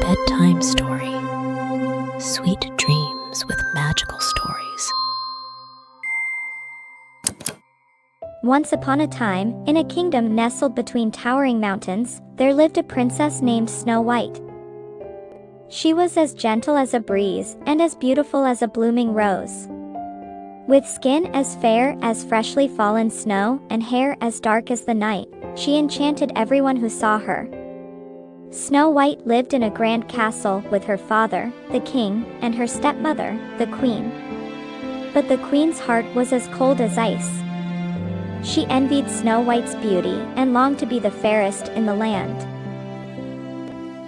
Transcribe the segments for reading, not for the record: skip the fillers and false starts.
bedtime story. Sweet dreams with magical stories. Once upon a time, in a kingdom nestled between towering mountains, there lived a princess named Snow White. She was as gentle as a breeze and as beautiful as a blooming rose. With skin as fair as freshly fallen snow and hair as dark as the night, she enchanted everyone who saw her. Snow White lived in a grand castle with her father, the king, and her stepmother, the queen. But the queen's heart was as cold as ice. She envied Snow White's beauty and longed to be the fairest in the land.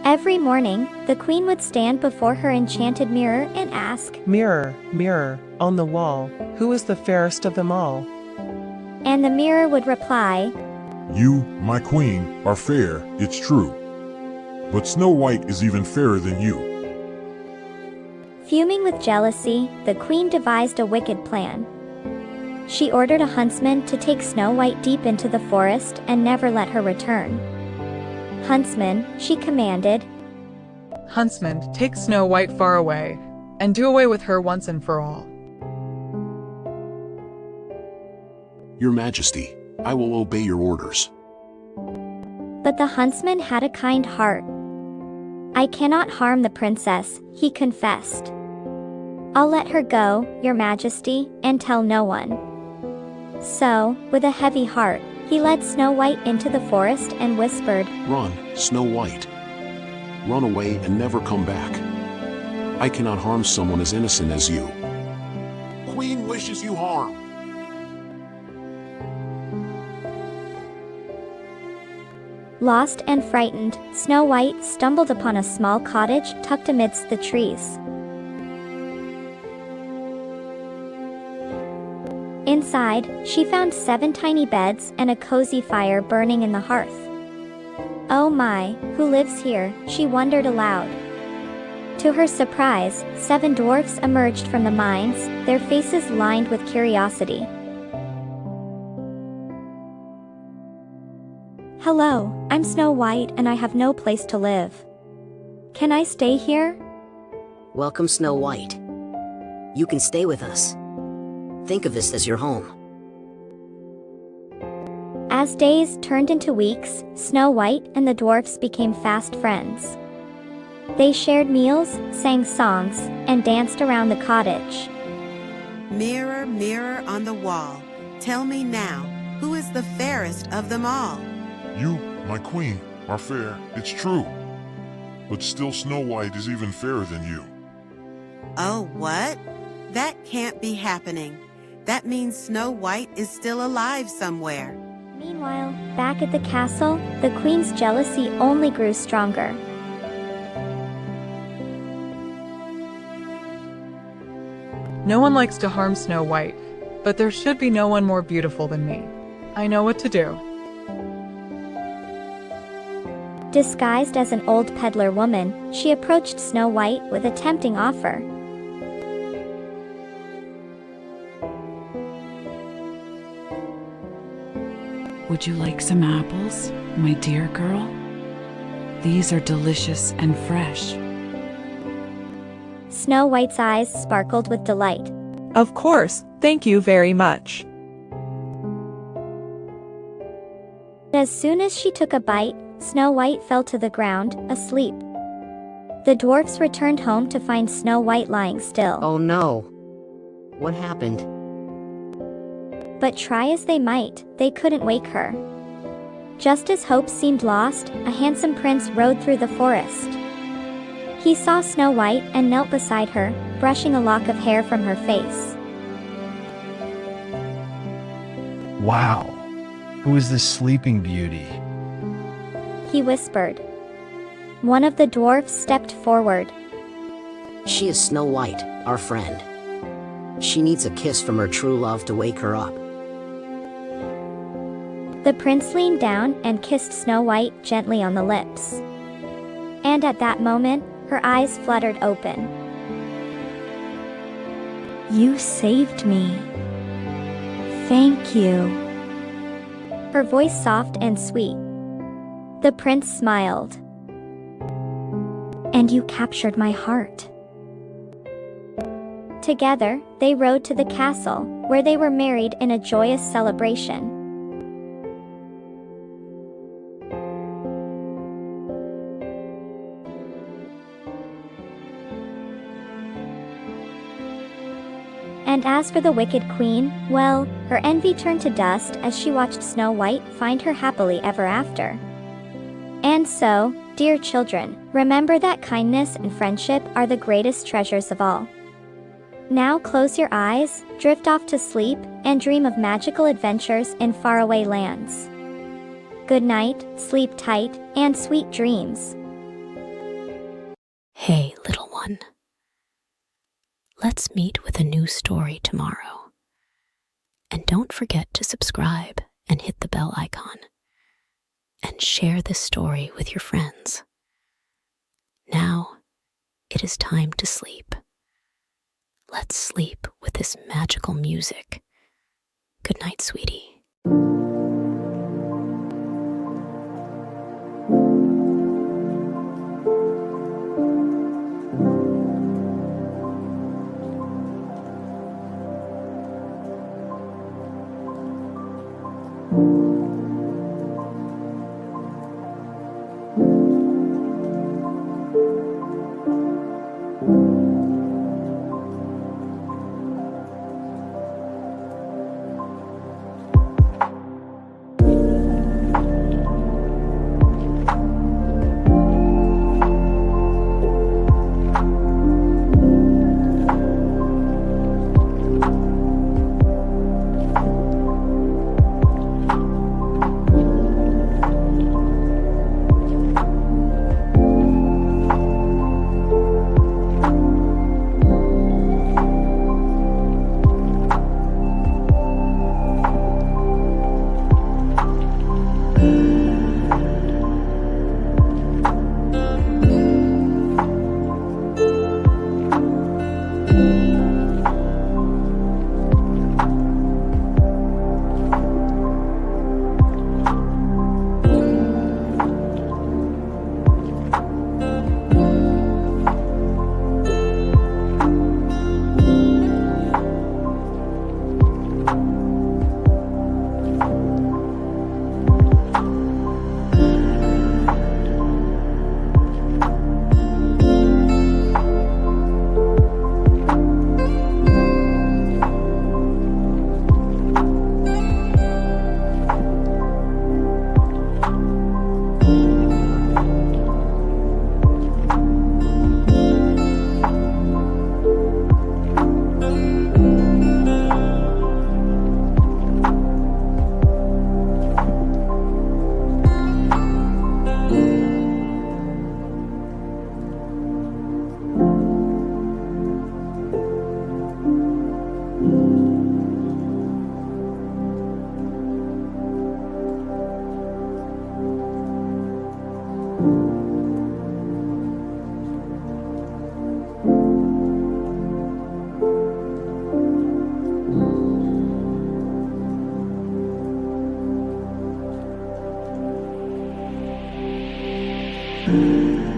Every morning, the queen would stand before her enchanted mirror and ask, "Mirror, mirror, on the wall, who is the fairest of them all?" And the mirror would reply, You, my queen, are fair, it's true. But Snow White is even fairer than you. Fuming with jealousy, the queen devised a wicked plan. She ordered a huntsman to take Snow White deep into the forest and never let her return. "Huntsman," she commanded, Huntsman, take Snow White far away, and do away with her once and for all. Your Majesty, I will obey your orders. but the huntsman had a kind heart. "I cannot harm the princess," he confessed. "I'll let her go, Your Majesty, and tell no one." So, with a heavy heart, he led Snow White into the forest and whispered, Run, Snow White. Run away and never come back. I cannot harm someone as innocent as you. Queen wishes you harm. Lost and frightened, Snow White stumbled upon a small cottage tucked amidst the trees. Inside, she found 7 tiny beds and a cozy fire burning in the hearth. "Oh my, who lives here?" she wondered aloud. To her surprise, 7 dwarfs emerged from the mines, their faces lined with curiosity. "Hello, I'm Snow White and I have no place to live. Can I stay here?" Welcome, Snow White. You can stay with us. Think of this as your home. As days turned into weeks, Snow White and the dwarfs became fast friends. They shared meals, sang songs, and danced around the cottage. Mirror, mirror on the wall, tell me now, who is the fairest of them all? You, my queen, are fair, it's true. But still Snow White is even fairer than you. Oh, what? That can't be happening. That means Snow White is still alive somewhere. Meanwhile, back at the castle, the queen's jealousy only grew stronger. No one likes to harm Snow White, but there should be no one more beautiful than me. I know what to do. Disguised as an old peddler woman, she approached Snow White with a tempting offer. Would you like some apples, my dear girl? These are delicious and fresh. Snow White's eyes sparkled with delight. "Of course, thank you very much." As soon as she took a bite, Snow White fell to the ground, asleep. The dwarfs returned home to find Snow White lying still. Oh no. What happened? But try as they might, they couldn't wake her. Just as hope seemed lost, a handsome prince rode through the forest. He saw Snow White and knelt beside her, brushing a lock of hair from her face. Wow, who is this sleeping beauty? He whispered. One of the dwarfs stepped forward. She is Snow White, our friend. She needs a kiss from her true love to wake her up. The prince leaned down and kissed Snow White gently on the lips. And at that moment, her eyes fluttered open. "You saved me. Thank you." Her voice soft and sweet. The prince smiled. and you captured my heart." Together, they rode to the castle, where they were married in a joyous celebration. And as for the wicked queen, well, her envy turned to dust as she watched Snow White find her happily ever after. And so, dear children, remember that kindness and friendship are the greatest treasures of all. Now close your eyes, drift off to sleep, and dream of magical adventures in faraway lands. Good night, sleep tight, and sweet dreams. Hey, little one. Let's meet with a new story tomorrow. And don't forget to subscribe and hit the bell icon. And share this story with your friends. Now, it is time to sleep. Let's sleep with this magical music. Good night, sweetie. Thank you.